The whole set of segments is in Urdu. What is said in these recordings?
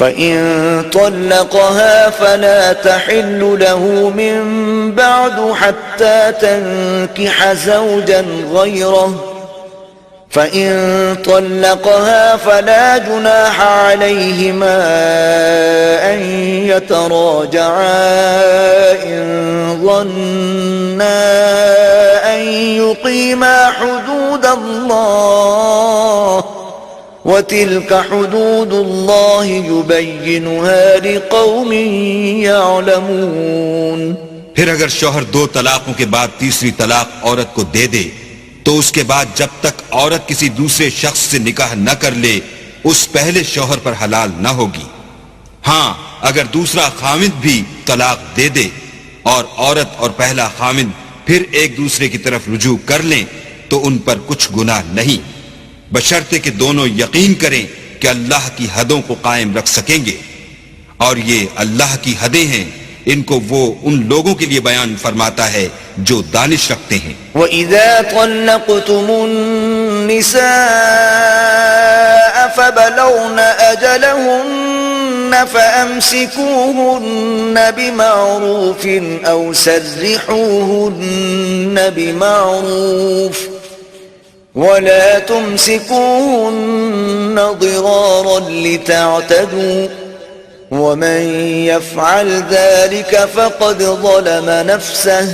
فإن طلقها فلا تحل له من بعد حتى تنكح زوجا غيره فإن طلقها فلا جناح عليهما أن يتراجعا إن ظنا أن يقيما حدود الله وَتِلْكَ حُدُودُ اللَّهِ يُبَيِّنُهَا لِقَوْمٍ يَعْلَمُونَ۔ پھر اگر شوہر 2 طلاقوں کے بعد تیسری طلاق عورت کو دے دے تو اس کے بعد جب تک عورت کسی دوسرے شخص سے نکاح نہ کر لے اس پہلے شوہر پر حلال نہ ہوگی۔ ہاں اگر دوسرا خاوند بھی طلاق دے دے اور عورت اور پہلا خاوند پھر ایک دوسرے کی طرف رجوع کر لیں تو ان پر کچھ گناہ نہیں، بشرطے کہ دونوں یقین کریں کہ اللہ کی حدوں کو قائم رکھ سکیں گے، اور یہ اللہ کی حدیں ہیں، ان کو وہ ان لوگوں کے لیے بیان فرماتا ہے جو دانش رکھتے ہیں۔ وَإِذَا طَلَّقْتُمُ النِّسَاءَ فَبَلَغْنَ أَجَلَهُنَّ فَأَمْسِكُوهُنَّ بِمَعْرُوفٍ أَوْ سَرِّحُوهُنَّ بِمَعْرُوفٍ ولا تمسكوهن ضرارا لتعتدوا ومن يفعل ذلك فقد ظلم نفسه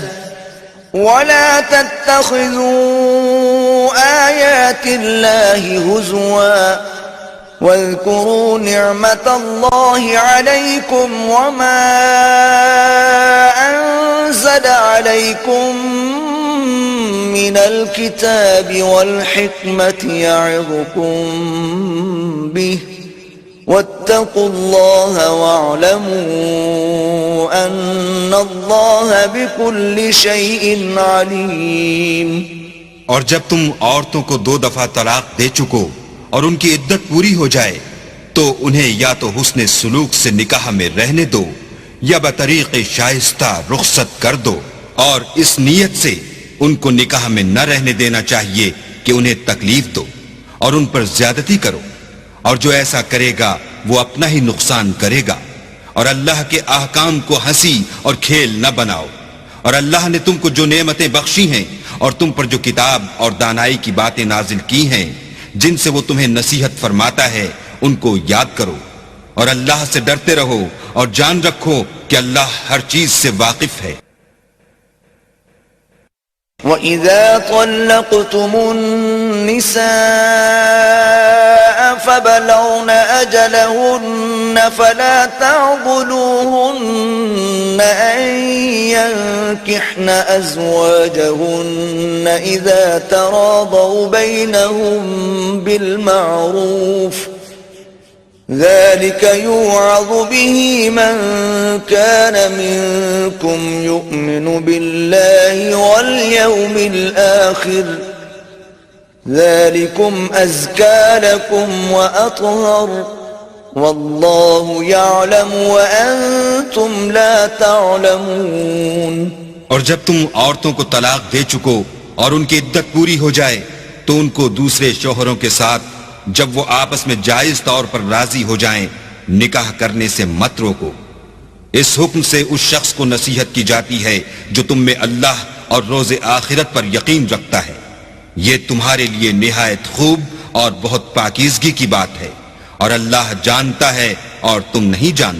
ولا تتخذوا آيات الله هزوا واذكروا نعمة الله عليكم وما أنزل عليكم من الكتاب والحكمة يعظكم به واتقوا الله واعلموا أن الله بكل شيء عليم۔ اور جب تم عورتوں کو 2 دفعہ طلاق دے چکو اور ان کی عدت پوری ہو جائے تو انہیں یا تو حسن سلوک سے نکاح میں رہنے دو یا بطریق شائستہ رخصت کر دو، اور اس نیت سے ان کو نکاح میں نہ رہنے دینا چاہیے کہ انہیں تکلیف دو اور ان پر زیادتی کرو، اور جو ایسا کرے گا وہ اپنا ہی نقصان کرے گا، اور اللہ کے احکام کو ہنسی اور کھیل نہ بناؤ، اور اللہ نے تم کو جو نعمتیں بخشی ہیں اور تم پر جو کتاب اور دانائی کی باتیں نازل کی ہیں جن سے وہ تمہیں نصیحت فرماتا ہے ان کو یاد کرو، اور اللہ سے ڈرتے رہو اور جان رکھو کہ اللہ ہر چیز سے واقف ہے۔ وَإِذَا طَلَّقْتُمُ النِّسَاءَ فَبَلَغْنَ أَجَلَهُنَّ فَلَا تَعْضُلُوهُنَّ أَن يَنكِحْنَ أَزْوَاجَهُنَّ إِذَا تَرَاضَوْا بَيْنَهُم بِالْمَعْرُوفِ ذلك يوعظ به من كان منكم يؤمن بالله واليوم الآخر ذلكم أزكى لكم وأطهر والله يعلم وأنتم لا تعلمون۔ اور جب تم عورتوں کو طلاق دے چکو اور ان کی عدت پوری ہو جائے تو ان کو دوسرے شوہروں کے ساتھ جب وہ آپس میں جائز طور پر راضی ہو جائیں نکاح کرنے سے مت روکو۔ اس حکم سے اس شخص کو نصیحت کی جاتی ہے جو تم میں اللہ اور روز آخرت پر یقین رکھتا ہے، یہ تمہارے لیے نہایت خوب اور بہت پاکیزگی کی بات ہے، اور اللہ جانتا ہے اور تم نہیں جانتے۔